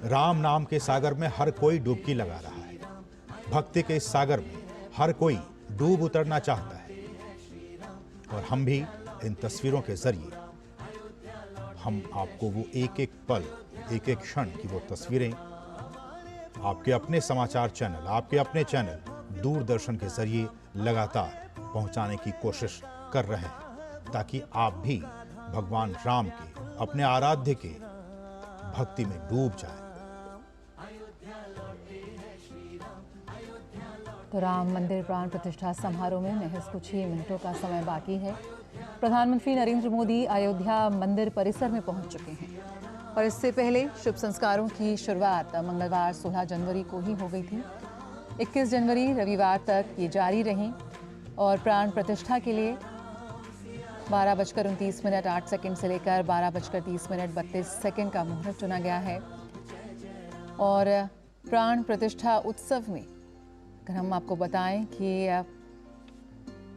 राम नाम के सागर में हर कोई डुबकी लगा रहा है। भक्ति के इस सागर में हर कोई डूब उतरना चाहता है। और हम भी इन तस्वीरों के जरिए हम आपको वो एक एक पल, एक एक क्षण की वो तस्वीरें आपके अपने समाचार चैनल, आपके अपने चैनल दूरदर्शन के जरिए लगातार पहुंचाने की कोशिश कर रहे हैं, ताकि आप भी भगवान राम के, अपने आराध्य के भक्ति में डूब जाएं। तो राम मंदिर प्राण प्रतिष्ठा समारोह में महज कुछ ही मिनटों का समय बाकी है। प्रधानमंत्री नरेंद्र मोदी अयोध्या मंदिर परिसर में पहुंच चुके हैं और इससे पहले शुभ संस्कारों की शुरुआत मंगलवार 16 जनवरी को ही हो गई थी। 21 जनवरी रविवार तक ये जारी रही और प्राण प्रतिष्ठा के लिए 12:29 से लेकर 12:30 32 का मुहूर्त चुना गया है। और प्राण प्रतिष्ठा उत्सव में अगर हम आपको बताएं कि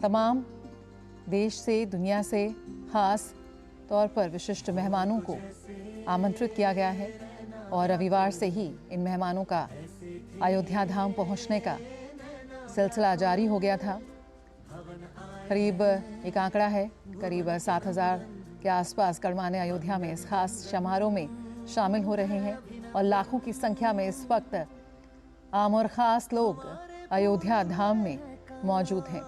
तमाम देश से, दुनिया से खास तौर पर विशिष्ट मेहमानों को आमंत्रित किया गया है और रविवार से ही इन मेहमानों का अयोध्या धाम पहुंचने का सिलसिला जारी हो गया था। करीब एक आंकड़ा है, करीब 7,000 के आसपास गणमान्य अयोध्या में इस खास समारोह में शामिल हो रहे हैं और लाखों की संख्या में इस वक्त आम और ख़ास लोग अयोध्या धाम में मौजूद हैं।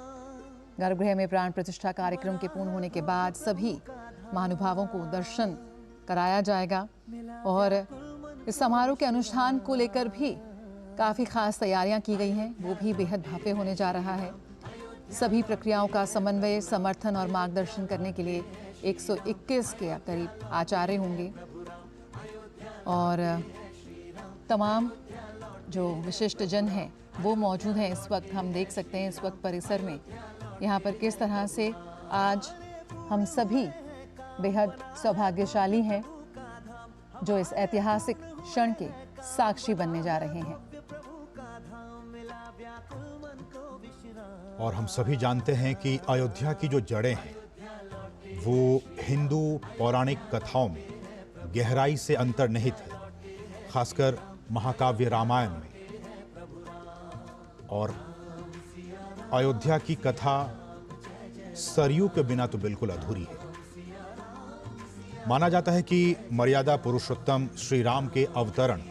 गर्भगृह में प्राण प्रतिष्ठा कार्यक्रम के पूर्ण होने के बाद सभी महानुभावों को दर्शन कराया जाएगा और इस समारोह के अनुष्ठान को लेकर भी काफ़ी खास तैयारियां की गई हैं, वो भी बेहद भव्य होने जा रहा है। सभी प्रक्रियाओं का समन्वय, समर्थन और मार्गदर्शन करने के लिए 121 के करीब आचार्य होंगे और तमाम जो विशिष्ट जन हैं वो मौजूद हैं। इस वक्त हम देख सकते हैं इस वक्त परिसर में यहाँ पर किस तरह से आज हम सभी बेहद सौभाग्यशाली हैं जो इस ऐतिहासिक क्षण के साक्षी बनने जा रहे हैं। और हम सभी जानते हैं कि अयोध्या की जो जड़ें हैं वो हिंदू पौराणिक कथाओं में गहराई से अंतर्निहित है, खासकर महाकाव्य रामायण में। और अयोध्या की कथा सरयू के बिना तो बिल्कुल अधूरी है। माना जाता है कि मर्यादा पुरुषोत्तम श्री राम के अवतरण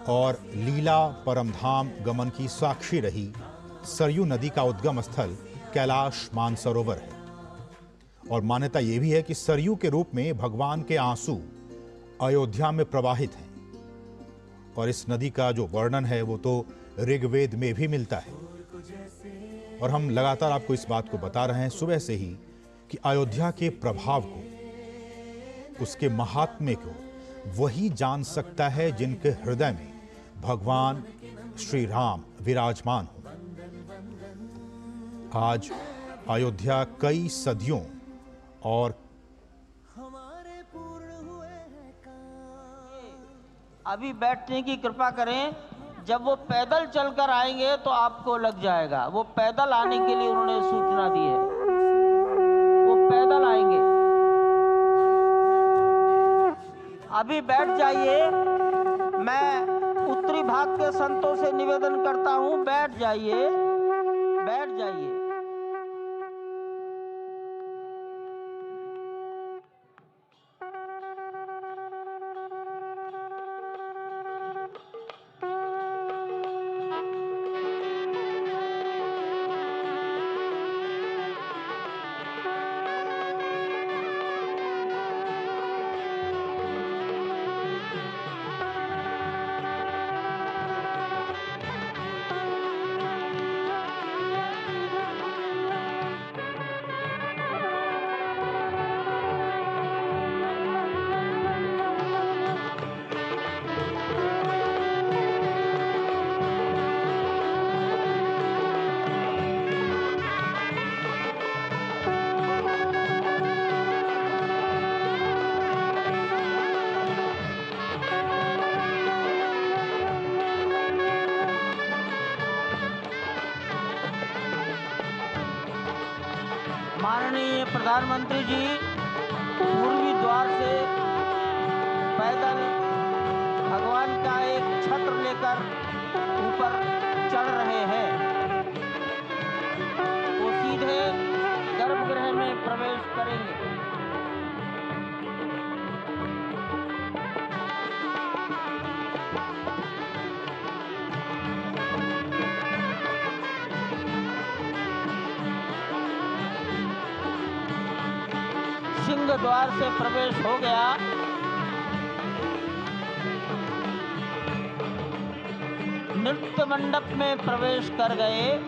और लीला परमधाम गमन की साक्षी रही सरयू नदी का उद्गम स्थल कैलाश मानसरोवर है। और मान्यता यह भी है कि सरयू के रूप में भगवान के आंसू अयोध्या में प्रवाहित हैं। और इस नदी का जो वर्णन है वो तो ऋग्वेद में भी मिलता है। और हम लगातार आपको इस बात को बता रहे हैं सुबह से ही कि अयोध्या के प्रभाव को, उसके महात्म्य को वही जान सकता है जिनके हृदय में भगवान श्री राम विराजमान हो। आज अयोध्या कई सदियों और अभी बैठने की कृपा करें। जब वो पैदल चलकर आएंगे तो आपको लग जाएगा। वो पैदल आने के लिए उन्होंने सूचना दी है, वो पैदल आएंगे। अभी बैठ जाइए। मैं उत्तरी भाग के संतों से निवेदन करता हूं, बैठ जाइए, बैठ जाइए। माननीय प्रधानमंत्री जी पूर्वी द्वार से पैदल भगवान का लेकर ऊपर चढ़ रहे हैं। वो सीधे गर्भगृह में प्रवेश करेंगे। सिंह द्वार से प्रवेश हो गया। नृत्य मंडप में प्रवेश कर गए।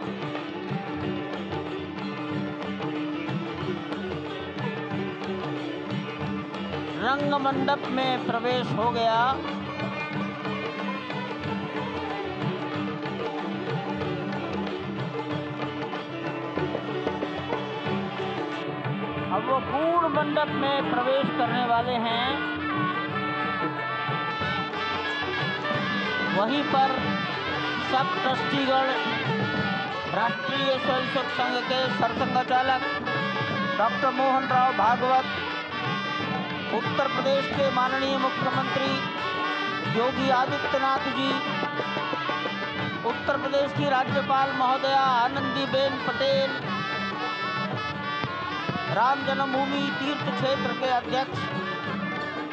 रंग मंडप में प्रवेश हो गया। अब वो पूर्ण मंडप में प्रवेश करने वाले हैं। वहीं पर सब ट्रस्टीगण, राष्ट्रीय स्वयंसेवक संघ के सरसंघचालक डॉक्टर मोहन राव भागवत, उत्तर प्रदेश के माननीय मुख्यमंत्री योगी आदित्यनाथ जी, उत्तर प्रदेश की राज्यपाल महोदया आनंदीबेन पटेल, राम जन्मभूमि तीर्थ क्षेत्र के अध्यक्ष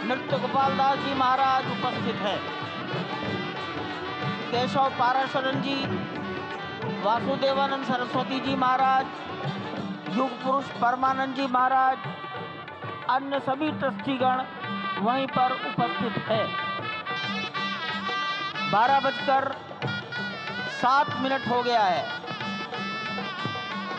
नृत्य गोपाल दास जी महाराज उपस्थित हैं। केशव पाराशरन जी, वासुदेवानंद सरस्वती जी महाराज, युग पुरुष परमानंद जी महाराज, अन्य सभी ट्रस्टीगण वहीं पर उपस्थित है। 12:07 हो गया है।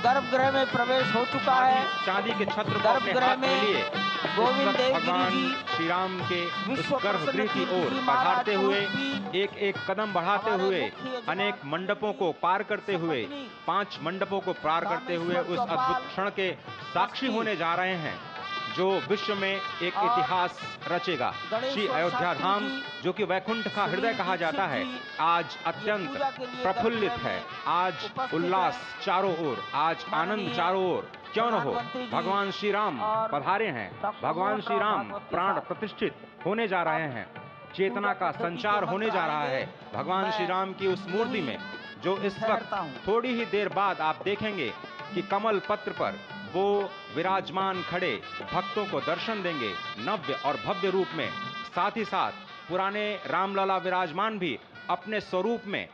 गर्भगृह में प्रवेश हो चुका है। चांदी के छत्र को गर्भगृह में गोविंद देव भगवान गिरि जी श्री राम के विश्व उस गर्भगृह की प्रसिद्ध ओर कीर्ति बढ़ाते महाराज हुए रूपी एक एक कदम बढ़ाते हमारे हुए मुख्य यजमान अनेक मंडपों को पार करते हुए सपत्नी 5 मंडपों को पार करते हुए रामेश्वर उस चौपाल अद्भुत क्षण के साक्षी ट्रस्टी होने जा रहे हैं जो विश्व में एक और इतिहास रचेगा। गणेश्वर श्री अयोध्या शास्त्री धाम जी, जो कि वैकुंठ का हृदय सुनील कहा जाता है, दीक्षित जी, आज अत्यंत पूजा के लिए प्रफुल्लित गर्भगृह है। में आज उपस्थित उल्लास है। चारों ओर, आज आनंद माननीय चारों ओर। क्यों न हो, प्रधानमंत्री जी भगवान श्री राम और पधारे हैं। डॉक्टर भगवान मोहन श्री राव राम भागवत के प्राण साथ प्रतिष्ठित होने जा रहे हैं। चेतना का पद्धति के संचार होने मंत्र जा रहा आएंगे। है भगवान श्री राम की उस मूर्ति में, जो इस वक्त ठहरता हूं। थोड़ी ही देर बाद आप देखेंगे कि कमल पत्र पर वो विराजमान खड़े भक्तों को दर्शन देंगे नव्य और भव्य रूप में। साथ ही साथ पुराने रामलला विराजमान भी अपने स्वरूप में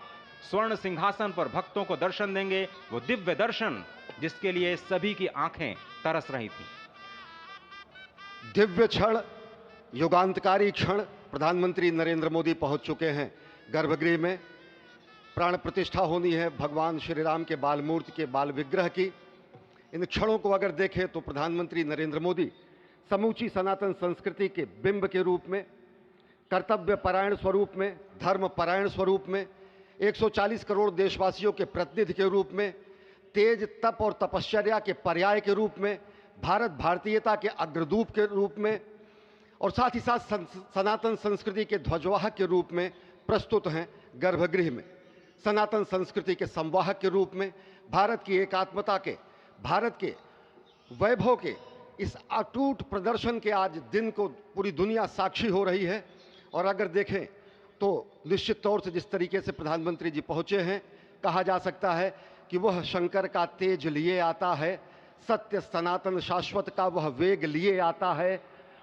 स्वर्ण सिंहासन पर भक्तों को दर्शन देंगे। वो दिव्य दर्शन जिसके लिए सभी की आंखें तरस रही थी। दिव्य क्षण, युगांतकारी क्षण। प्रधानमंत्री नरेंद्र मोदी पहुंच चुके हैं गर्भगृह में। प्राण प्रतिष्ठा होनी है भगवान श्री राम के बाल मूर्ति के बाल विग्रह की। इन क्षणों को अगर देखें तो प्रधानमंत्री नरेंद्र मोदी समूची सनातन संस्कृति के बिंब के रूप में, कर्तव्य परायण स्वरूप में, धर्म परायण स्वरूप में, 140 करोड़ देशवासियों के प्रतिनिधि के रूप में, तेज तप और तपश्चर्या के पर्याय के रूप में, भारत भारतीयता के अग्रदूत के रूप में और साथ ही साथ सनातन संस्कृति के ध्वजवाहक के रूप में प्रस्तुत हैं गर्भगृह में। सनातन संस्कृति के संवाहक के रूप में, भारत की एकात्मता के, भारत के वैभव के इस अटूट प्रदर्शन के आज दिन को पूरी दुनिया साक्षी हो रही है। और अगर देखें तो निश्चित तौर से जिस तरीके से प्रधानमंत्री जी पहुंचे हैं, कहा जा सकता है कि वह शंकर का तेज लिए आता है, सत्य सनातन शाश्वत का वह वेग लिए आता है,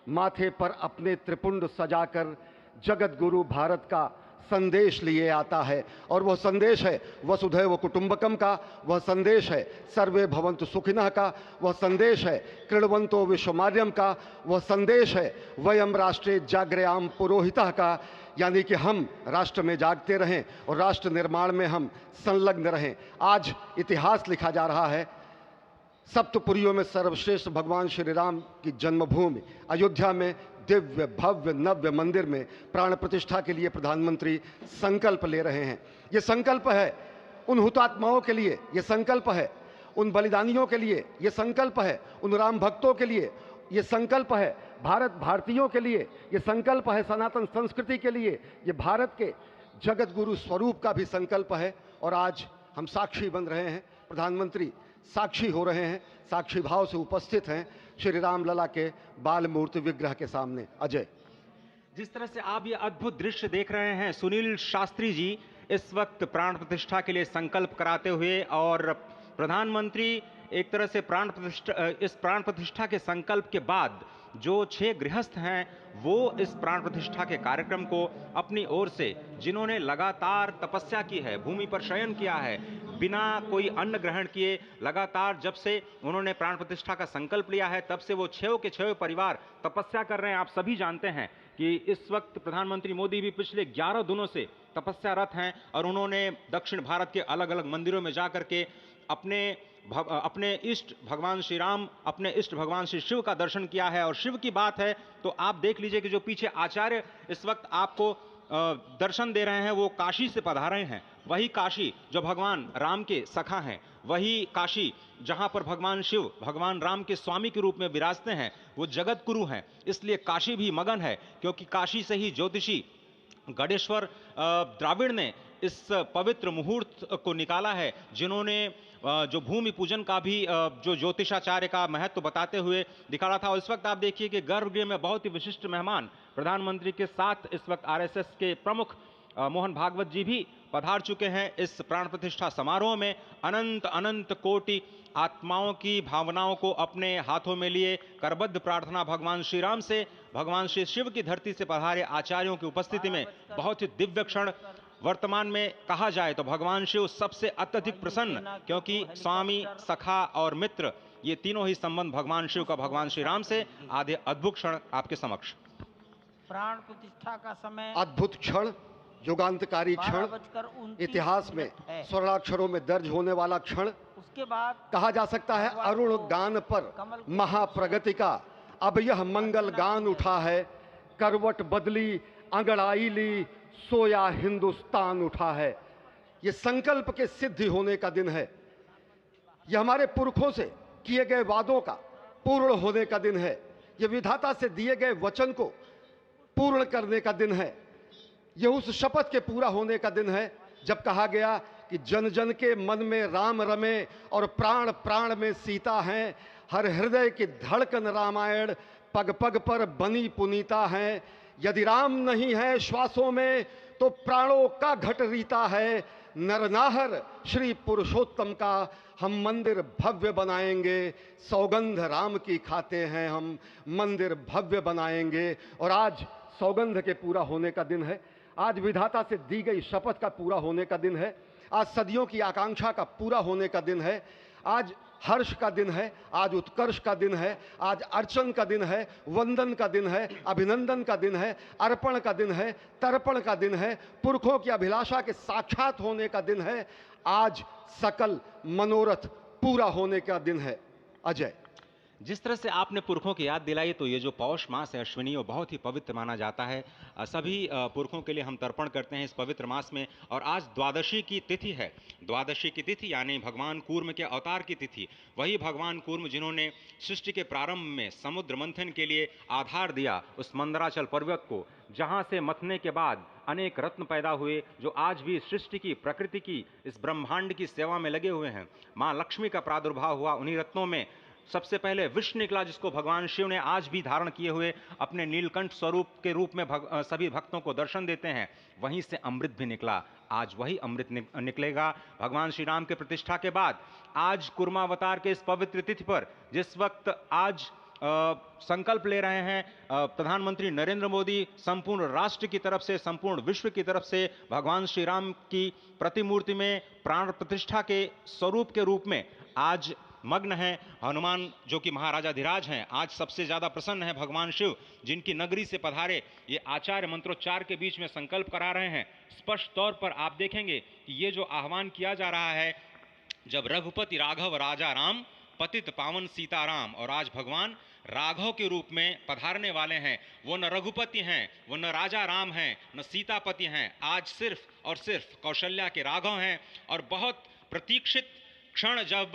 माथे पर अपने त्रिपुंड सजाकर जगत गुरु भारत का संदेश लिए आता है। और वह संदेश है वसुधैव कुटुंबकम का, वह संदेश है सर्वे भवन्तु सुखिनः का, वह संदेश है कृण्वन्तो विश्वमार्यम का, वह संदेश है वयम राष्ट्रे जाग्रयाम पुरोहितः का, यानी कि हम राष्ट्र में जागते रहें और राष्ट्र निर्माण में हम संलग्न रहें। आज इतिहास लिखा जा रहा है। सप्तपुरियों में सर्वश्रेष्ठ भगवान श्री राम की जन्मभूमि अयोध्या में दिव्य भव्य नव्य मंदिर में प्राण प्रतिष्ठा के लिए प्रधानमंत्री संकल्प ले रहे हैं। ये संकल्प है उन हुतात्माओं के लिए, ये संकल्प है उन बलिदानियों के लिए, ये संकल्प है उन राम भक्तों के लिए, ये संकल्प है भारत भारतीयों के लिए, ये संकल्प है सनातन संस्कृति के लिए, ये भारत के जगत गुरु स्वरूप का भी संकल्प है। और आज हम साक्षी बन रहे हैं, प्रधानमंत्री साक्षी हो रहे हैं, साक्षी भाव से उपस्थित हैं श्री राम लला के बाल मूर्ति विग्रह के सामने। अजय। जिस तरह से आप ये अद्भुत दृश्य देख रहे हैं, सुनील शास्त्री जी इस वक्त प्राण प्रतिष्ठा के लिए संकल्प कराते हुए, और प्रधानमंत्री एक तरह से इस प्राण प्रतिष्ठा के संकल्प के बाद जो 6 गृहस्थ हैं वो इस प्राण प्रतिष्ठा के कार्यक्रम को अपनी ओर से, जिन्होंने लगातार तपस्या की है, भूमि पर शयन किया है, बिना कोई अन्न ग्रहण किए, लगातार जब से उन्होंने प्राण प्रतिष्ठा का संकल्प लिया है तब से वो 6 के 6 परिवार तपस्या कर रहे हैं। आप सभी जानते हैं कि इस वक्त प्रधानमंत्री मोदी भी पिछले 11 दिनों से तपस्यारत हैं और उन्होंने दक्षिण भारत के अलग अलग मंदिरों में जाकर के अपने इष्ट भगवान श्री राम, अपने इष्ट भगवान श्री शिव का दर्शन किया है। और शिव की बात है तो आप देख लीजिए कि जो पीछे आचार्य इस वक्त आपको दर्शन दे रहे हैं वो काशी से पधारे हैं। वही काशी जो भगवान राम के सखा हैं, वही काशी जहां पर भगवान शिव भगवान राम के स्वामी के रूप में विराजते हैं, वो जगत गुरु हैं। इसलिए काशी भी मगन है, क्योंकि काशी से ही ज्योतिषी गणेश्वर द्राविड़ ने इस पवित्र मुहूर्त को निकाला है, जिन्होंने जो भूमि पूजन का भी जो ज्योतिषाचार्य का महत्व बताते हुए दिखाया था। और इस वक्त आप देखिए कि गर्भगृह में बहुत ही विशिष्ट मेहमान प्रधानमंत्री के साथ इस वक्त आरएसएस के प्रमुख मोहन भागवत जी भी पधार चुके हैं। इस प्राण प्रतिष्ठा समारोह में अनंत अनंत कोटि आत्माओं की भावनाओं को अपने हाथों में लिए करबद्ध प्रार्थना भगवान श्री राम से, भगवान श्री शिव की धरती से पधारे आचार्यों की उपस्थिति में बहुत ही दिव्य क्षण। वर्तमान में कहा जाए तो भगवान शिव सबसे अत्यधिक प्रसन्न, क्योंकि स्वामी, सखा और मित्र ये तीनों ही संबंध भगवान शिव का भगवान श्री राम से। आधे अद्भुत क्षण आपके समक्ष। प्राण प्रतिष्ठा का समय अद्भुत क्षण, युगांतकारी क्षण, 12:29 इतिहास में है। स्वर्णाक्षरों में दर्ज होने वाला क्षण। उसके बाद कहा जा सकता है अरुण गान पर महाप्रगति का अब यह मंगल गान उठा है। करवट बदली, अंगड़ाई ली, सोया हिंदुस्तान उठा है। यह संकल्प के सिद्धि होने का दिन है। यह हमारे पुरखों से किए गए वादों का पूर्ण होने का दिन है। यह विधाता से दिए गए वचन को पूर्ण करने का दिन है। यह उस शपथ के पूरा होने का दिन है जब कहा गया कि जन जन के मन में राम रमे और प्राण प्राण में सीता हैं। हर हृदय की धड़कन रामायण, पग पग पर बनी पुनीता है। यदि राम नहीं है श्वासों में तो प्राणों का घट रीता है। नरनाहर श्री पुरुषोत्तम का हम मंदिर भव्य बनाएंगे। सौगंध राम की खाते हैं हम, मंदिर भव्य बनाएंगे। और आज सौगंध के पूरा होने का दिन है। आज विधाता से दी गई शपथ का पूरा होने का दिन है। आज सदियों की आकांक्षा का पूरा होने का दिन है। आज हर्ष का दिन है, आज उत्कर्ष का दिन है, आज अर्चन का दिन है, वंदन का दिन है, अभिनंदन का दिन है, अर्पण का दिन है, तर्पण का दिन है, पुरखों की अभिलाषा के साक्षात होने का दिन है। आज सकल मनोरथ पूरा होने का दिन है। अजय, जिस तरह से आपने पुरखों की याद दिलाई, तो ये जो पौष मास है अश्विनी, वो बहुत ही पवित्र माना जाता है। सभी पुरखों के लिए हम तर्पण करते हैं इस पवित्र मास में। और आज द्वादशी की तिथि है। द्वादशी की तिथि यानी भगवान कूर्म के अवतार की तिथि। वही भगवान कूर्म जिन्होंने सृष्टि के प्रारंभ में समुद्र मंथन के लिए आधार दिया उस मंदराचल पर्वत को, जहाँ से मथने के बाद अनेक रत्न पैदा हुए, जो आज भी सृष्टि की, प्रकृति की, इस ब्रह्मांड की सेवा में लगे हुए हैं। माँ लक्ष्मी का प्रादुर्भाव हुआ उन्हीं रत्नों में। सबसे पहले विष निकला, जिसको भगवान शिव ने आज भी धारण किए हुए अपने नीलकंठ स्वरूप के रूप में सभी भक्तों को दर्शन देते हैं। वहीं से अमृत भी निकला। आज वही अमृत निकलेगा भगवान श्री राम के प्रतिष्ठा के बाद। आज कुर्मावतार के इस पवित्र तिथि पर, जिस वक्त आज संकल्प ले रहे हैं प्रधानमंत्री नरेंद्र मोदी, संपूर्ण राष्ट्र की तरफ से, संपूर्ण विश्व की तरफ से भगवान श्री राम की प्रतिमूर्ति में प्राण प्रतिष्ठा के स्वरूप के रूप में आज मग्न है। हनुमान जो कि महाराजाधिराज हैं, आज सबसे ज्यादा प्रसन्न है भगवान शिव, जिनकी नगरी से पधारे ये आचार्य मंत्रोच्चार के बीच में संकल्प करा रहे हैं। स्पष्ट तौर पर आप देखेंगे कि ये जो आह्वान किया जा रहा है, जब रघुपति राघव राजा राम, पतित पावन सीताराम, और आज भगवान राघव के रूप में पधारने वाले हैं। वो न रघुपति हैं, वो न राजा राम हैं, न सीतापति हैं। आज सिर्फ और सिर्फ कौशल्या के राघव हैं। और बहुत प्रतीक्षित क्षण, जब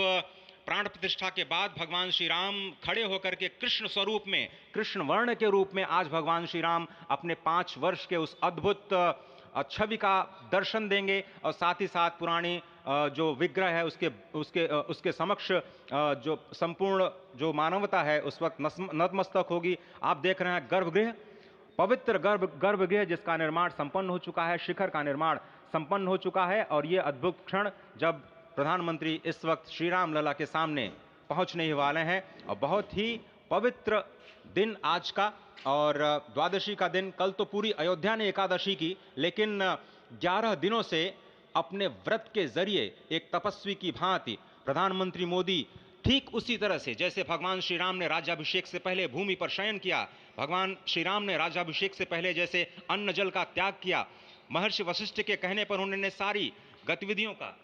प्राण प्रतिष्ठा के बाद भगवान श्री राम खड़े होकर के कृष्ण स्वरूप में, कृष्ण वर्ण के रूप में आज भगवान श्री राम अपने 5 वर्ष के उस अद्भुत छवि का दर्शन देंगे। और साथ ही साथ पुरानी जो विग्रह है उसके समक्ष जो संपूर्ण जो मानवता है उस वक्त नतमस्तक होगी। आप देख रहे हैं गर्भगृह, पवित्र गर्भगृह जिसका निर्माण संपन्न हो चुका है, शिखर का निर्माण संपन्न हो चुका है। और ये अद्भुत क्षण जब प्रधानमंत्री इस वक्त श्री राम लला के सामने पहुंचने ही वाले हैं। और बहुत ही पवित्र दिन आज का, और द्वादशी का दिन। कल तो पूरी अयोध्या ने एकादशी की, लेकिन 11 दिनों से अपने व्रत के जरिए एक तपस्वी की भांति प्रधानमंत्री मोदी ठीक उसी तरह से जैसे भगवान श्री राम ने राज्याभिषेक से पहले भूमि पर शयन किया, भगवान श्री राम ने राज्याभिषेक से पहले जैसे अन्न जल का त्याग किया, महर्षि वशिष्ठ के कहने पर उन्होंने सारी गतिविधियों का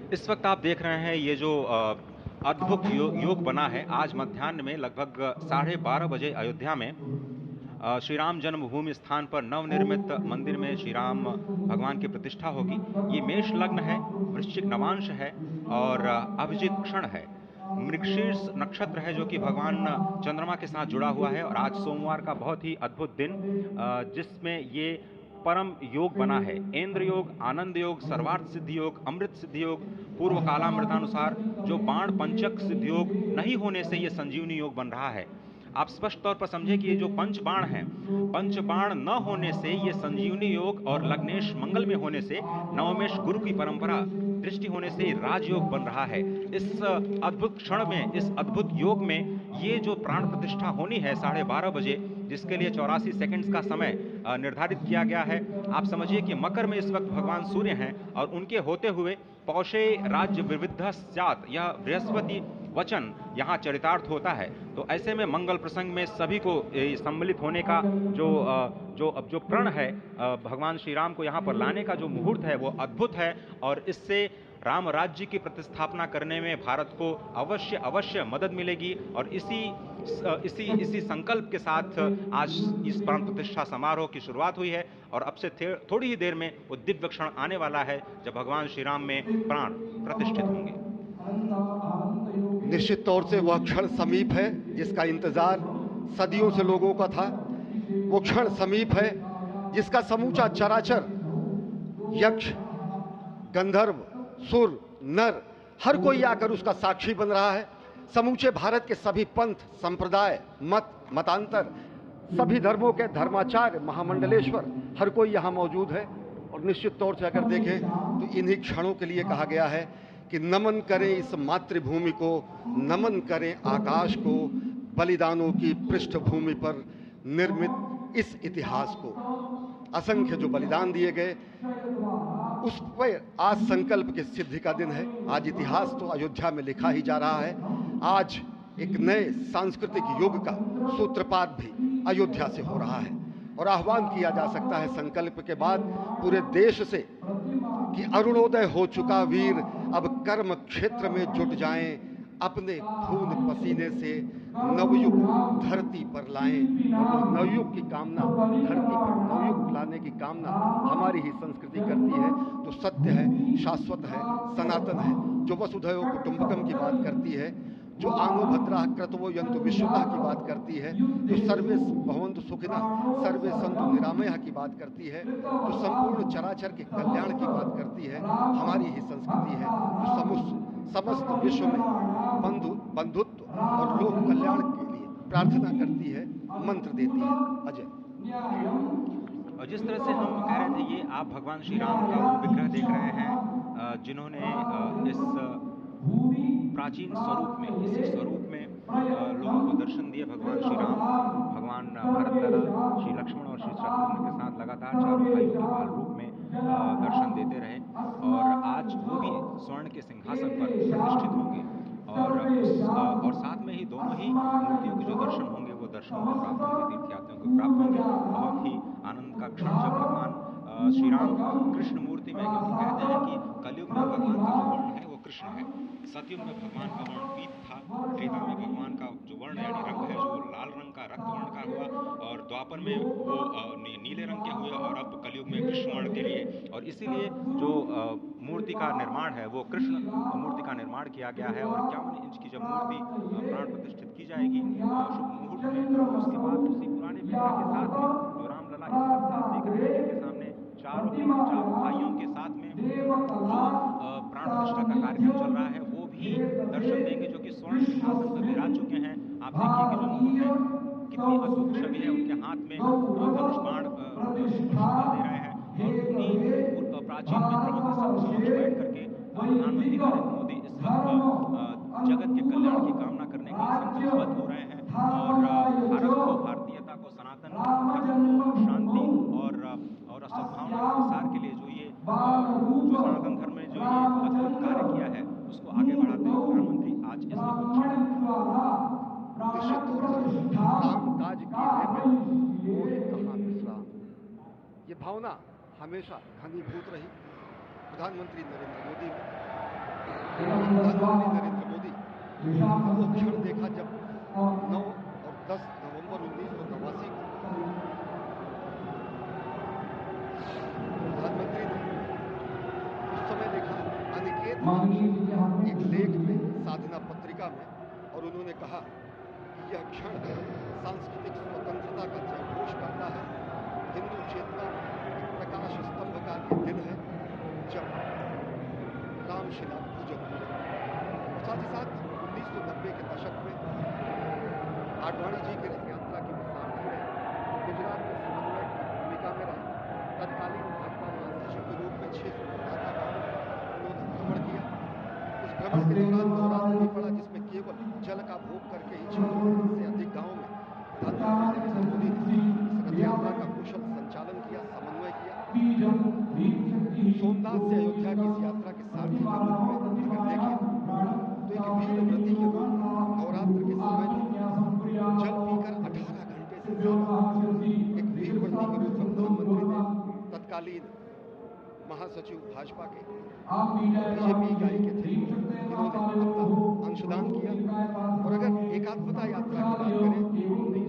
इस वक्त आप देख रहे हैं ये जो अद्भुत योग बना है। आज मध्याह्न में लगभग 12:30 बजे अयोध्या में श्री राम जन्मभूमि स्थान पर नवनिर्मित मंदिर में श्री राम भगवान की प्रतिष्ठा होगी। ये मेष लग्न है, वृश्चिक नवांश है और अभिजित क्षण है। मृगशीर्ष नक्षत्र है जो कि भगवान चंद्रमा के साथ जुड़ा हुआ है। और आज सोमवार का बहुत ही अद्भुत दिन जिसमें ये परम योग बना है। इंद्र योग, आनंद योग, सर्वार्थ सिद्धि योग, अमृत सिद्धि योग, पूर्व कालामृतानुसार जो बाण पंचक सिद्धि योग नहीं होने से ये संजीवनी योग बन रहा है। आप स्पष्ट तौर पर समझे कि ये जो पंच बाण हैं, पंच बाण न होने से ये संजीवनी योग और लग्नेश मंगल में होने से नवमेश गुरु की परंपरा दृष्टि होने से राजयोग बन रहा है। इस अद्भुत क्षण में, इस अद्भुत योग में ये जो प्राण प्रतिष्ठा होनी है 12:30 बजे, जिसके लिए 84 सेकंड्स का समय निर्धारित किया गया है। आप समझिए कि मकर में इस वक्त भगवान सूर्य हैं और उनके होते हुए पौषे राज्य विविध स्यात्, यह बृहस्पति वचन यहाँ चरितार्थ होता है। तो ऐसे में मंगल प्रसंग में सभी को सम्मिलित होने का जो प्रण है भगवान श्री राम को यहाँ पर लाने का जो मुहूर्त है वो अद्भुत है। और इससे राम राज्य की प्रतिस्थापना करने में भारत को अवश्य मदद मिलेगी। और इसी संकल्प के साथ आज इस प्राण प्रतिष्ठा समारोह की शुरुआत हुई है। और अब से थोड़ी ही देर में वो दिव्य क्षण आने वाला है जब भगवान श्री राम में प्राण प्रतिष्ठित होंगे। निश्चित तौर से वह क्षण समीप है जिसका इंतजार सदियों से लोगों का था, वो क्षण समीप है जिसका समूचा चराचर, यक्ष, गंधर्व, सुर, नर, हर कोई आकर उसका साक्षी बन रहा है। समूचे भारत के सभी पंथ, संप्रदाय, मत, मतांतर, सभी धर्मों के धर्माचार्य, महामंडलेश्वर, हर कोई यहाँ मौजूद है। और निश्चित तौर से अगर देखें तो इन्हीं क्षणों के लिए कहा गया है कि नमन करें इस मातृभूमि को, नमन करें आकाश को, बलिदानों की पृष्ठभूमि पर निर्मित इस इतिहास को। असंख्य जो बलिदान दिए गए, उस पर आज संकल्प की सिद्धि का दिन है। आज इतिहास तो अयोध्या में लिखा ही जा रहा है। आज एक नए सांस्कृतिक युग का सूत्रपात भी अयोध्या से हो रहा है। और आह्वान किया जा सकता है संकल्प के बाद पूरे देश से कि अरुणोदय हो चुका वीर, अब कर्म क्षेत्र में जुट जाएं, अपने खून पसीने से नवयुग धरती पर लाएं। और वो नवयुग की कामना, धरती पर नवयुग लाने की कामना हमारी ही संस्कृति करती है, जो सत्य है, शाश्वत है, सनातन है, जो वसुधैव कुटुंबकम की बात करती है, जो आनो भद्राः क्रतवो यन्तु विश्वतः की बात करती है, जो सर्वे भवन्तु सुखिनः सर्वे सन्तु निरामयः की बात करती है, जो संपूर्ण चराचर के कल्याण की बात करती है, हमारी ही संस्कृति है, जो समस्त विश्व में बंधुत्व और लोक कल्याण के लिए प्रार्थना करती है, मंत्र देती है। अजय, और जिस तरह से हम कह रहे थे, ये आप भगवान श्री राम का वो विग्रह देख रहे हैं जिन्होंने इस प्राचीन स्वरूप में, इसी स्वरूप में लोगों को दर्शन दिए। भगवान श्री राम, भगवान भरतलला, श्री लक्ष्मण और श्री शत्रुघ्न के साथ लगातार चारों भाइयों के बाल रूप में दर्शन देते रहे। और आज वो भी स्वर्ण के सिंहासन पर प्रतिष्ठित होंगे। और साथ में ही दोनों ही मूर्तियों के जो दर्शन होंगे, वो दर्शन को प्राप्त होंगे, तीर्थयात्रियों को प्राप्त होंगे। बहुत ही आनंद का क्षण जब भगवान श्री राम कृष्ण मूर्ति में, क्योंकि कहते हैं कि कलयुग में भगवान का जो वर्ण है वो कृष्ण है। सतयुग में भगवान का वर्ण पीत था, त्रेता में भगवान का जो वर्ण यानी रंग है जो लाल रंग का, रक्त वर्ण का हुआ, और द्वापर में वो नीले रंग के हुए, और अब कलयुग में कृष्ण वर्ण के लिए। और इसीलिए जो मूर्ति का निर्माण है वो कृष्ण मूर्ति का निर्माण किया गया है। और 51 इंच की जब मूर्ति प्राण प्रतिष्ठित की जाएगी शुभ मुहूर्त में, उसके बाद उसी पुराने विग्रह के साथ में जो रामलला इस वक्त आप देख रहे हैं, जिनके सामने चारों भाइयों के साथ में जो प्राण प्रतिष्ठा का कार्यक्रम चल रहा है, वो भी दर्शन देंगे, जो कि स्वर्ण सिंहासन पर विराज चुके हैं। आप देखिए कि जो मुकुट है कितनी अद्भुत छवि है, उनके हाथ में धनुष बाण दे रहे हैं। और उन्हीं प्राचीन विग्रहों के समक्ष बैठ करके प्रधानमंत्री नरेंद्र मोदी इस वक्त जगत के कल्याण की कामना करने के लिए संकल्पबद्ध हो रहे हैं। और भारत को, भारतीयता को, सनातन धर्म को शांति और सद्भावना के प्रसार के लिए जो सनातन धर्म में जो ये अद्भुत कार्य किया है, उसको आगे बढ़ाते हुए प्रधानमंत्री आज इस निश्चित तौर से काम काज कीने में मोहि कहाँ विश्राम, ये भावना हमेशा घनीभूत रही प्रधानमंत्री नरेंद्र मोदी में। प्रधानमंत्री नरेंद्र मोदी वो क्षण देखा जब 9 और 10 नवंबर 1989 को प्रधानमंत्री ने उस समय देखा अनिकेत एक लेख में, साधना पत्रिका में, और उन्होंने कहा कि यह क्षण सांस्कृतिक स्वतंत्रता का जयघोष करता है, हिंदू चेतना प्रकाश स्तंभ का ये दिन है जब रामशिला पूजन हुए। साथ ही साथ 1990 के दशक में आडवाणी जी की रथ यात्रा की सारथी रहे, गुजरात में समन्वय की भूमिका में रहे, तत्कालीन भाजपा महासचिव के रूप में 6 उन्होंने भ्रमण किया। उस भ्रमण के दौरान नवरात्र भी पड़ा, जिसमें केवल जल का भोग करके ही 6 से अधिक गाँव में प्रधानमंत्री नरेंद्र मोदी ने इस रथ यात्रा का कुशल संचालन किया, समन्वय किया। सोमनाथ से अयोध्या की इस यात्रा के सारथी के रूप में अगर देखें तो एक वीर व्रती के रूप में नवरात्र के समय में जल पीकर 18 घंटे से ज्यादा एक वीर व्रती के रूप में प्रधानमंत्री ने तत्कालीन महासचिव भाजपा के बीजेपी इकाई के थे, इन्होंने अपना अंशदान किया। और अगर एकात्मता यात्रा की बात करें, 1992 में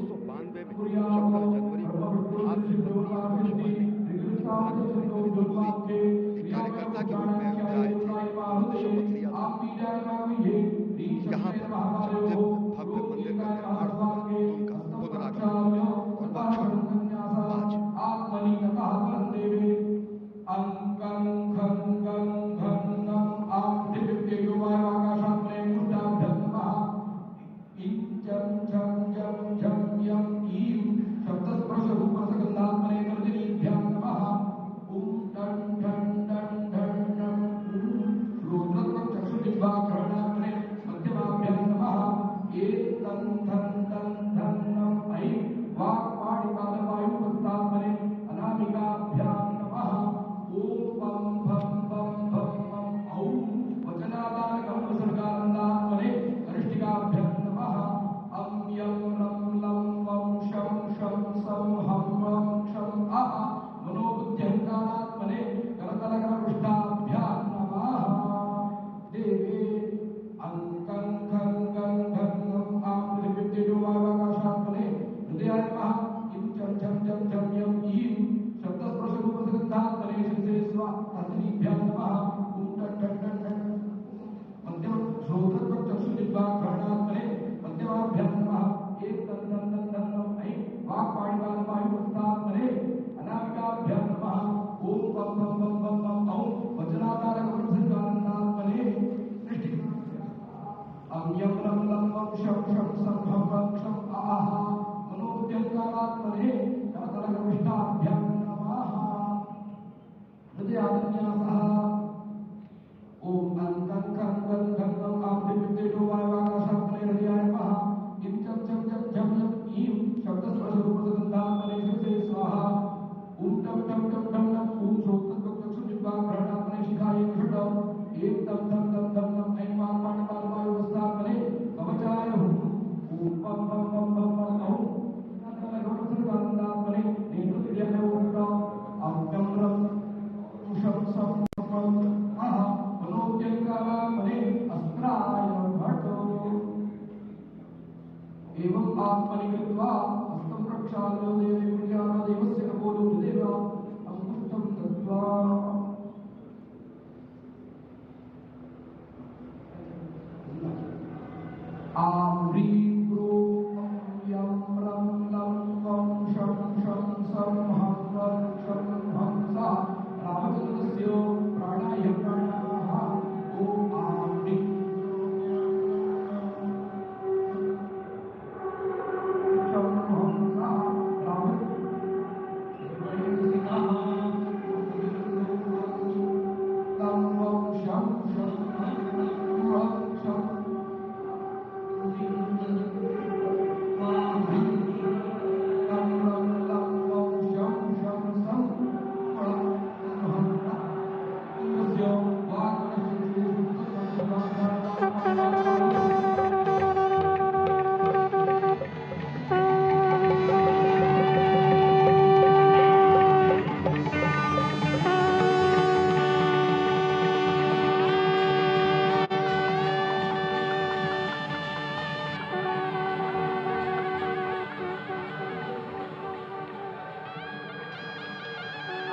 14 जनवरी को आज से 32 वर्ष पहले प्रधानमंत्री नरेंद्र मोदी एक कार्यकर्ता के रूप में अयोध्या आए थे। उन्होंने शपथ लिया था यहाँ पर जब भव्य मंदिर का निर्माण होगा तो उनका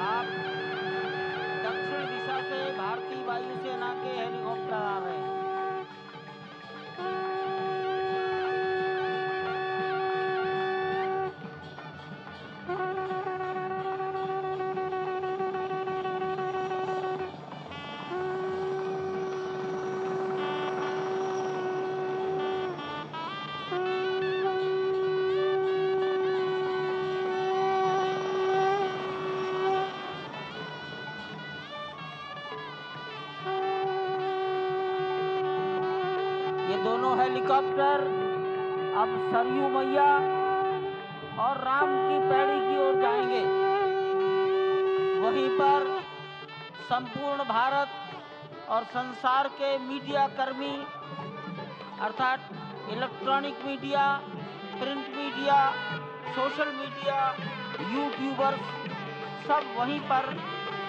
आप दक्षिण दिशा से भारतीय वायुसेना के हेलीकॉप्टर आ रहे हैं। ये दोनों हेलीकॉप्टर अब सरयू मैया और राम की पैड़ी की ओर जाएंगे। वहीं पर संपूर्ण भारत और संसार के मीडिया कर्मी अर्थात electronic media, print media, social media, YouTubers सब वहीं पर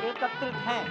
एकत्रित हैं।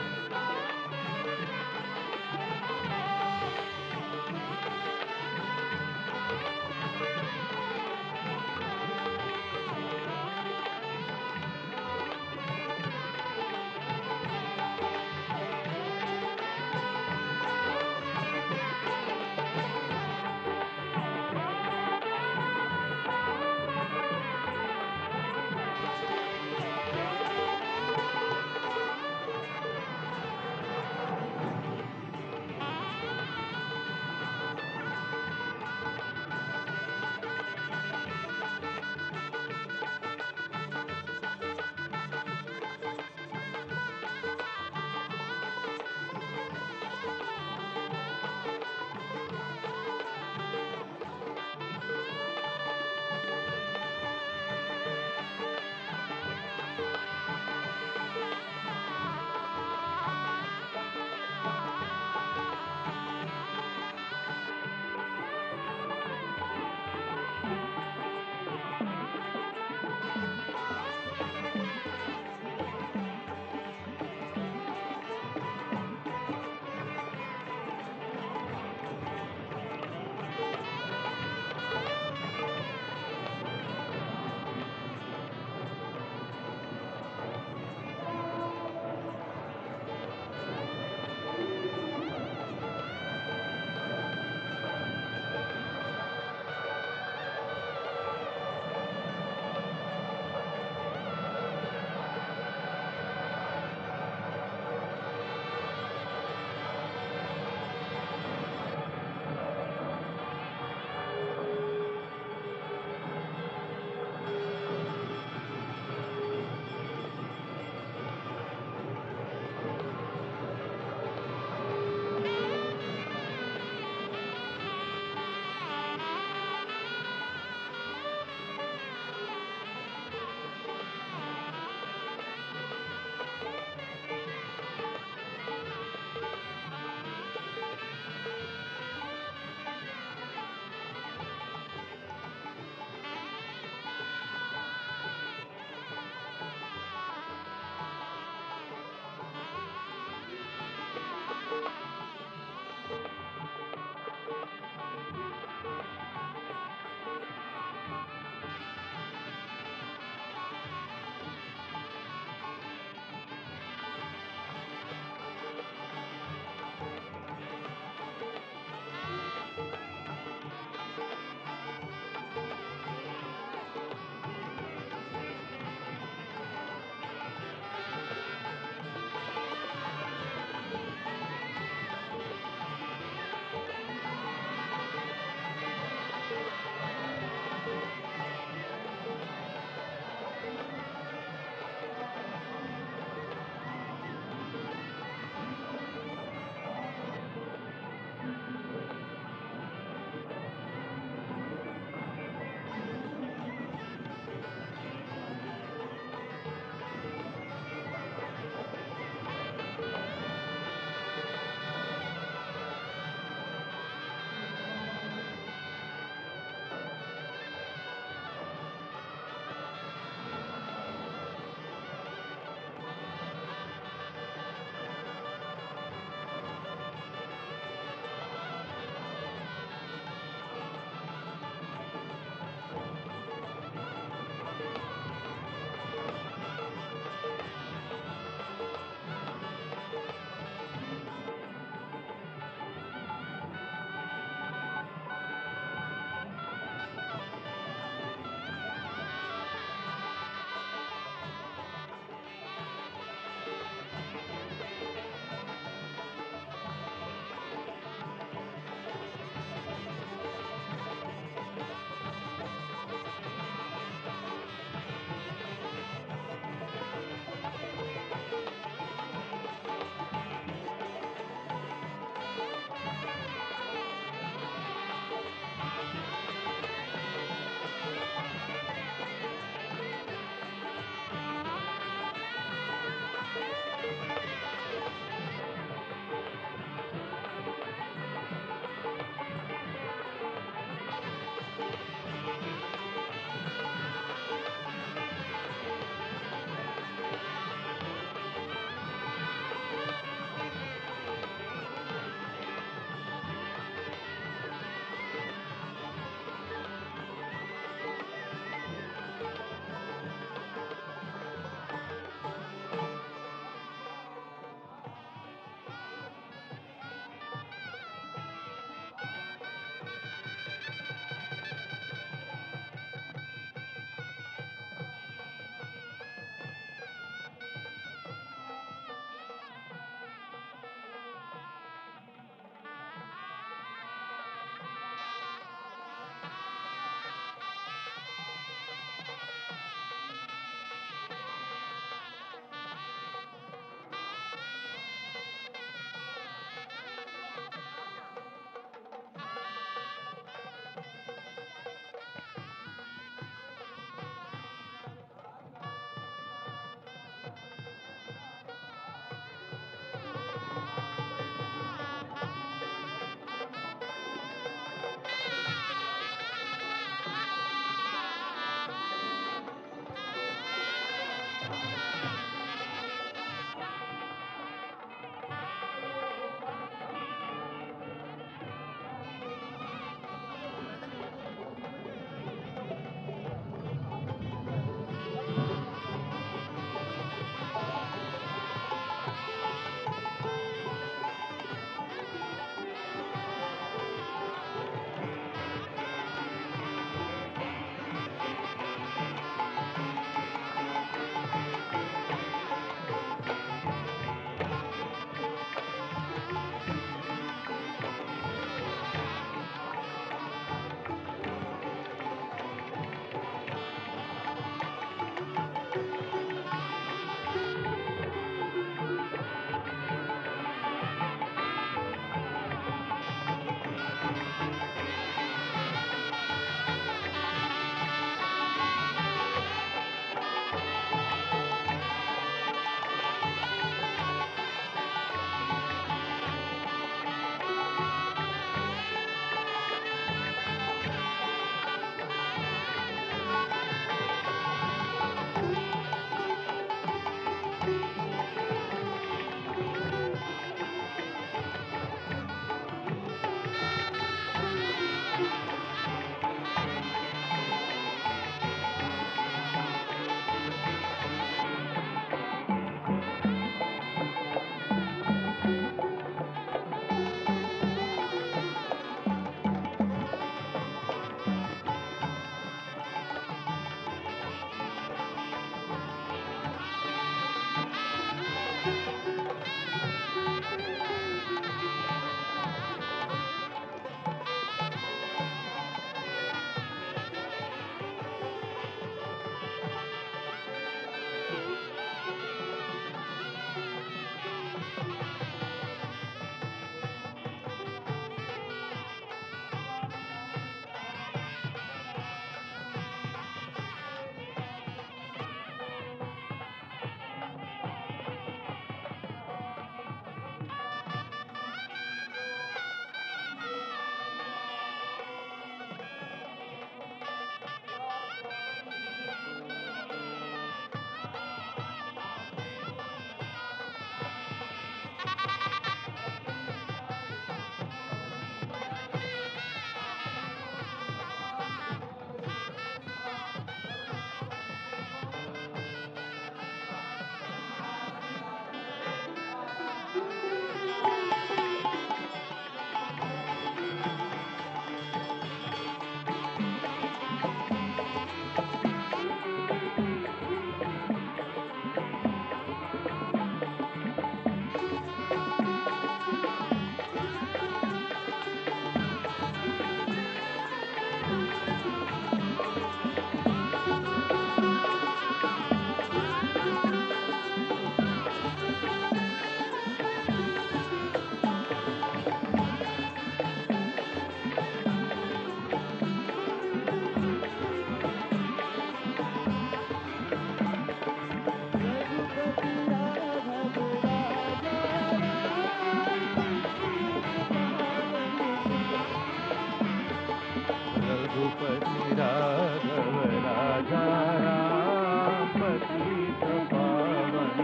रघुपति राघव राजा राम पतित पावन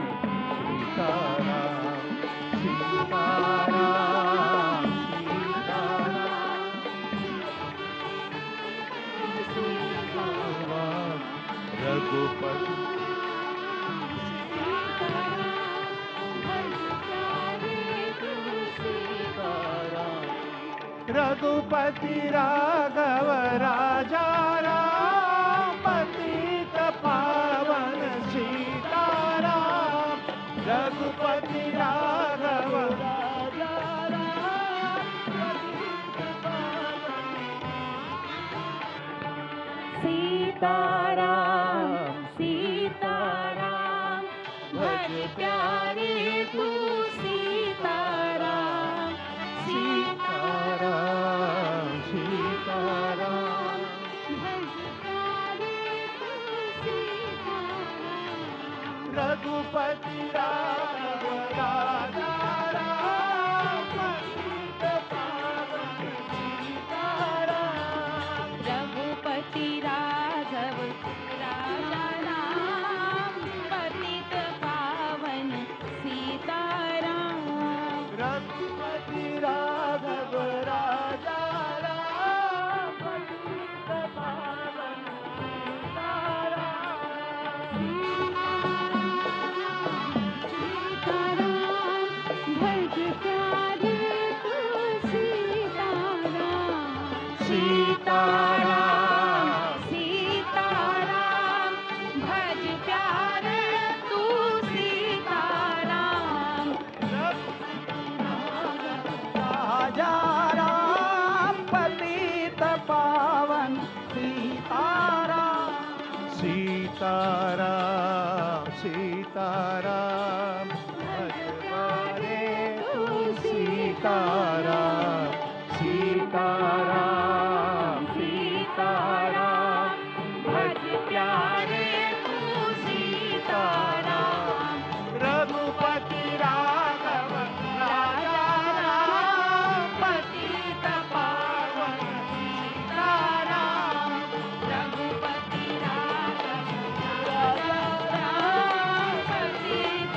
सीताराम सीताराम सीताराम रघुपति रघुपति राघव राजा राम पतित पावन सीताराम रघुपति राघव राजा राम पतित पावन सीताराम सीताराम भज प्यारे तू सीताराम सीताराम सीताराम भज प्यारे तू सीताराम रघुपति राघव राजा राम पतित पावन सीताराम रघुपति राघव राजा राम पतित पावन सीताराम रघुपति राघव राजा राम पतित पावन सीताराम सीताराम भज प्यारे तू सीताराम राजा राम पतित पावन सीताराम सीताराम सीताराम भज प्यारे तू सीताराम सीताराम सीताराम भज प्यारे तू सीताराम रघुपति राघव राजा राम पतित पावन सीताराम रघुपति राघव राजा राम पतित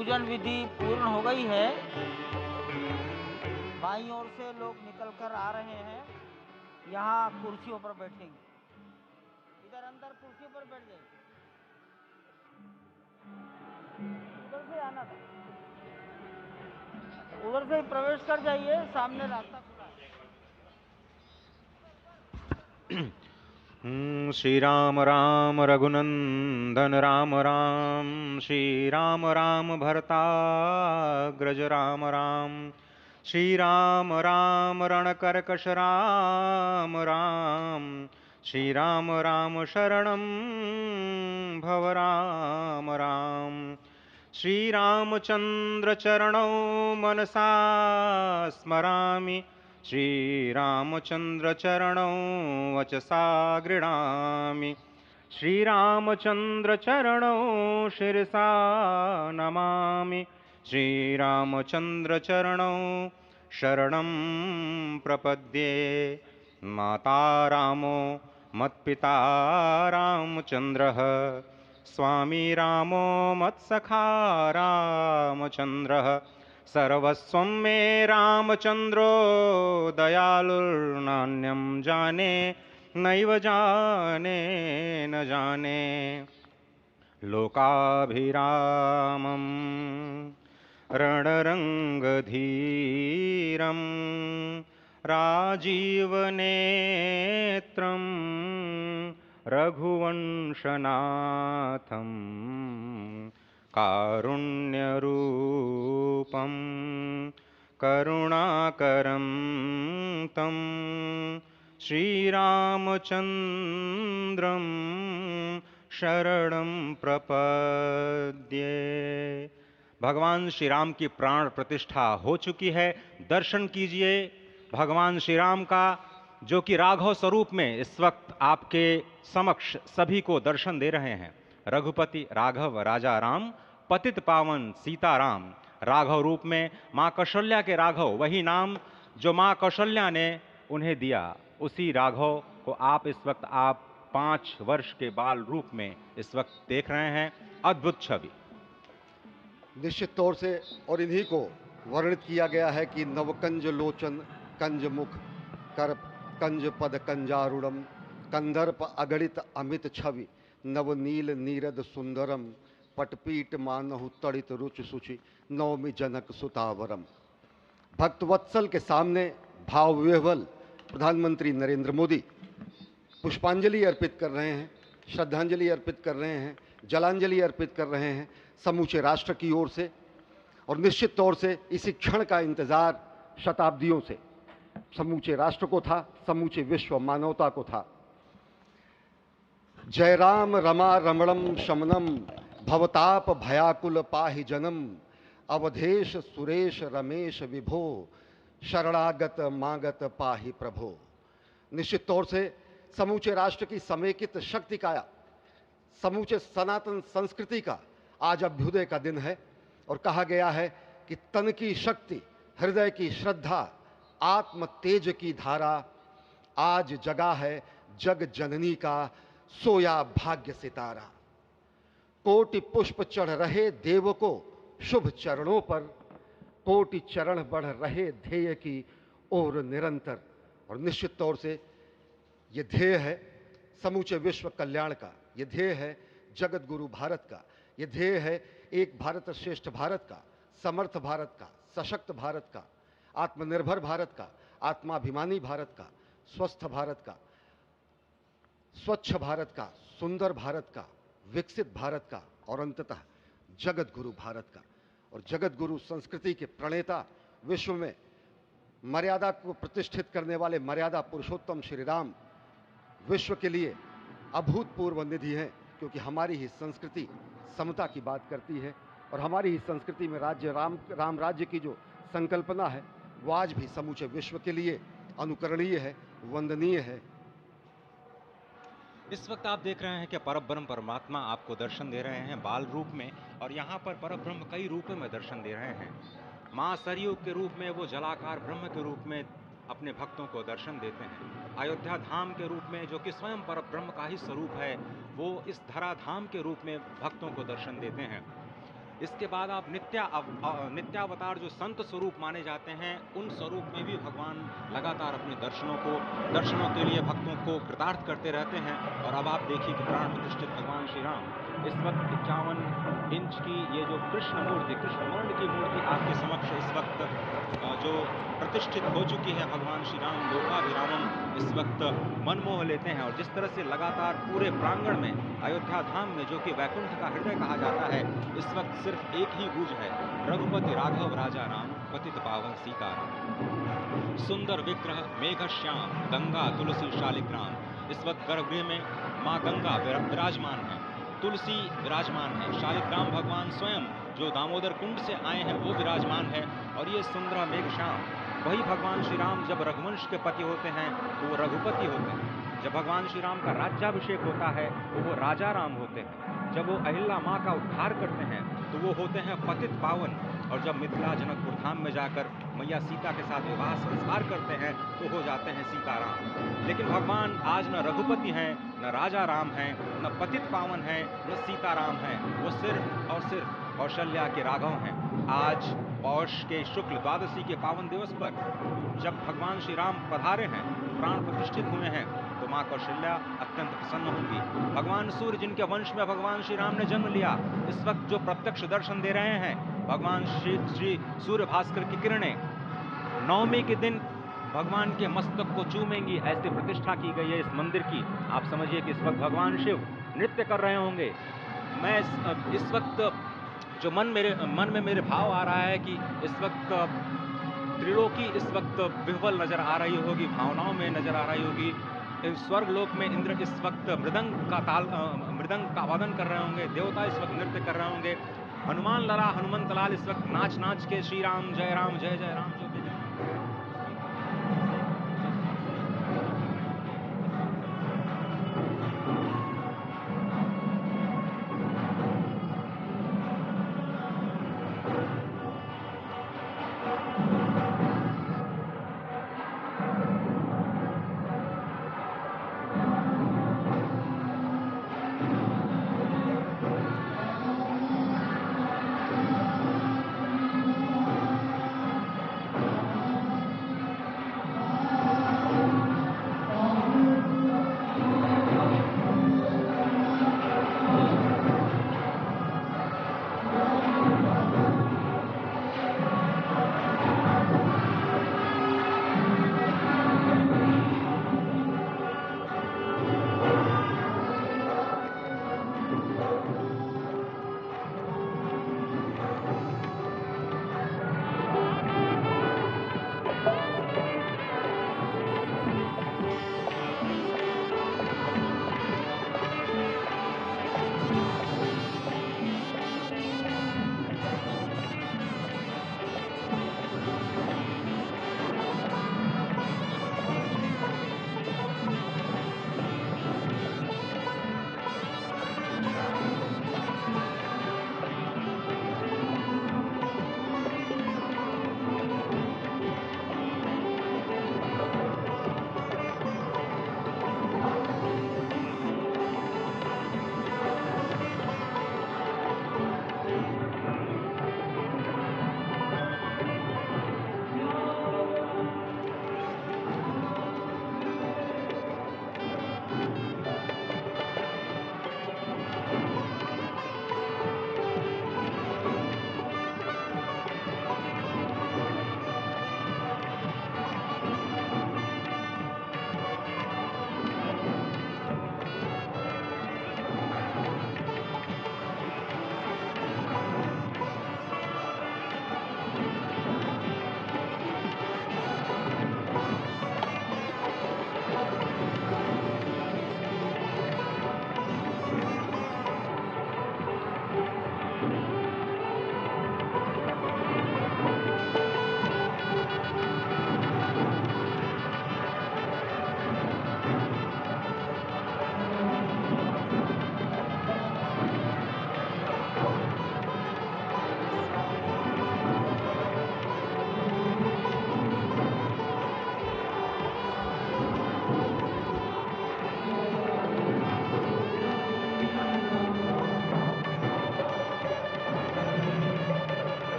पूजन विधि पूर्ण हो गई है। बाईं ओर से लोग निकल कर आ रहे हैं, यहाँ कुर्सियों पर बैठेंगे। इधर अंदर कुर्सियों पर बैठ जाइए, उधर से आना था, उधर से ही प्रवेश कर जाइए, सामने रास्ता खुला है। श्री राम राम रघुनंदन राम राम, श्री राम राम भरताग्रज राम राम, श्री राम राम रणकर्कश राम राम, श्री राम राम शरणं भव राम राम, श्री रामचंद्र चरणौ मनसा स्मरामि, श्री रामचंद्र चरणौ वचसा गृह्णामि, श्री रामचंद्र चरणौ शिरसा नमामि, श्री रामचंद्र चरणौ शरणं प्रपद्ये। माता रामो मत्पिता रामचंद्रः, स्वामी रामो मत्सखा रामचंद्रः, सर्वस्वं मे रामचंद्रो दयालुर्नान्यं जाने नैव जाने न जाने। लोकाभिरामं रणरङ्गधीरं राजीवनेत्रं रघुवंशनाथं, कारुण्यरूपं करुणाकरं तं श्रीरामचन्द्रं शरणं प्रपद्ये। भगवान श्री राम की प्राण प्रतिष्ठा हो चुकी है। दर्शन कीजिए भगवान श्री राम का, जो कि राघव स्वरूप में इस वक्त आपके समक्ष सभी को दर्शन दे रहे हैं। रघुपति राघव राजा राम, पतित पावन सीताराम। राघव रूप में माँ कौशल्या के राघव, वही नाम जो माँ कौशल्या ने उन्हें दिया, उसी राघव को आप इस वक्त 5 वर्ष के बाल रूप में इस वक्त देख रहे हैं। अद्भुत छवि। निश्चित तौर से और इन्हीं को वर्णित किया गया है कि नवकंज लोचन कंज मुख कर कंज पद कंजारुणम, कंदर्प अगणित अमित छवि नवनील नीरद सुंदरम, पटपीट मानहु तड़ित रुचि सुचि नवमी जनक सुतावरम। भक्तवत्सल के सामने भाव विह्वल प्रधानमंत्री नरेंद्र मोदी पुष्पांजलि अर्पित कर रहे हैं, श्रद्धांजलि अर्पित कर रहे हैं, जलांजलि अर्पित कर रहे हैं समूचे राष्ट्र की ओर से। और निश्चित तौर से इसी क्षण का इंतजार शताब्दियों से समूचे राष्ट्र को था, समूचे विश्व मानवता को था। जय राम रमा रमणम शमनम, भवताप भयाकुल पाहि जनम, अवधेश सुरेश रमेश विभो, शरणागत मागत पाहि प्रभो। निश्चित तौर से समूचे राष्ट्र की समेकित शक्ति का, समूचे सनातन संस्कृति का आज अभ्युदय का दिन है। और कहा गया है कि तन की शक्ति, हृदय की श्रद्धा, आत्म तेज की धारा आज जगा है जग जननी का सोया भाग्य सितारा। कोटि पुष्प चढ़ रहे देव को शुभ चरणों पर, कोटि चरण बढ़ रहे ध्येय की ओर निरंतर। और निश्चित तौर से ये ध्येय है समूचे विश्व कल्याण का, ये ध्येय है जगत गुरु भारत का, ये ध्येय है एक भारत श्रेष्ठ भारत का, समर्थ भारत का, सशक्त भारत का, आत्मनिर्भर भारत का, आत्माभिमानी भारत का, स्वस्थ भारत का, स्वच्छ भारत का, सुंदर भारत का, विकसित भारत का और अंततः जगत गुरु भारत का। और जगत गुरु संस्कृति के प्रणेता, विश्व में मर्यादा को प्रतिष्ठित करने वाले मर्यादा पुरुषोत्तम श्री राम विश्व के लिए अभूतपूर्व निधि हैं, क्योंकि हमारी ही संस्कृति समता की बात करती है और हमारी ही संस्कृति में राज्य राम राज्य की जो संकल्पना है वो आज भी समूचे विश्व के लिए अनुकरणीय है, वंदनीय है। इस वक्त आप देख रहे हैं कि परब्रह्म परमात्मा आपको दर्शन दे रहे हैं बाल रूप में, और यहाँ पर परब्रह्म कई रूपों में दर्शन दे रहे हैं। माँ सरयू के रूप में वो जलाकार ब्रह्म के रूप में अपने भक्तों को दर्शन देते हैं। अयोध्या धाम के रूप में, जो कि स्वयं परब्रह्म का ही स्वरूप है, वो इस धरा धाम के रूप में भक्तों को दर्शन देते हैं। इसके बाद आप नित्यावतार जो संत स्वरूप माने जाते हैं, उन स्वरूप में भी भगवान लगातार अपने दर्शनों के लिए भक्तों को कृतार्थ करते रहते हैं। और अब आप देखिए कि प्राण प्रतिष्ठित भगवान श्री राम इस वक्त 51 इंच की ये जो कृष्ण वर्ण की मूर्ति आपके समक्ष इस वक्त जो प्रतिष्ठित हो चुकी है भगवान श्री राम लोकाभिरामम इस वक्त मनमोह लेते हैं। और जिस तरह से लगातार पूरे प्रांगण में अयोध्या धाम में, जो कि वैकुंठ का हृदय कहा जाता है, इस वक्त सिर्फ एक ही गूंज है, रघुपति राघव राजा राम पतित पावन सीताराम। सुंदर विग्रह मेघ श्याम गंगा तुलसी शालिग्राम। इस वक्त गर्भगृह में माँ गंगा विराजमान है, तुलसी विराजमान है, शालिग्राम भगवान स्वयं जो दामोदर कुंड से आए हैं वो विराजमान है। और ये सुंदर मेघ श्याम, वही भगवान श्री राम जब रघुवंश के पति होते हैं तो वो रघुपति होते हैं, जब भगवान श्री राम का राज्याभिषेक होता है तो वो राजा राम होते हैं, जब वो अहिल्या माँ का उद्धार करते हैं तो वो होते हैं पतित पावन, और जब मिथिला जनकपुर धाम में जाकर मैया सीता के साथ विवाह संस्कार करते हैं तो हो जाते हैं सीताराम। लेकिन भगवान आज न रघुपति हैं, न राजा राम हैं, न पतित पावन हैं, न सीताराम हैं, वो सिर्फ और सिर्फ कौशल्या के राघव हैं। आज पौष के शुक्ल द्वादशी के पावन दिवस पर जब भगवान श्री राम पधारे हैं, प्राण प्रतिष्ठित हुए हैं, तो माँ कौशल्या अत्यंत प्रसन्न होंगी। भगवान सूर्य जिनके वंश में भगवान श्री राम ने जन्म लिया, इस वक्त जो प्रत्यक्ष दर्शन दे रहे हैं, भगवान श्री सूर्य भास्कर की किरणें नवमी के दिन भगवान के मस्तक को चूमेंगी, ऐसी प्रतिष्ठा की गई है इस मंदिर की। आप समझिए कि इस वक्त भगवान शिव नृत्य कर रहे होंगे। मैं इस वक्त जो मन में मेरे भाव आ रहा है कि इस वक्त त्रिलोकी इस वक्त विह्वल नजर आ रही होगी, भावनाओं में नजर आ रही होगी। स्वर्ग लोक में इंद्र इस वक्त मृदंग का वादन कर रहे होंगे, देवता इस वक्त नृत्य कर रहे होंगे, हनुमान लाल इस वक्त नाच के श्री राम जय राम जय जय राम जो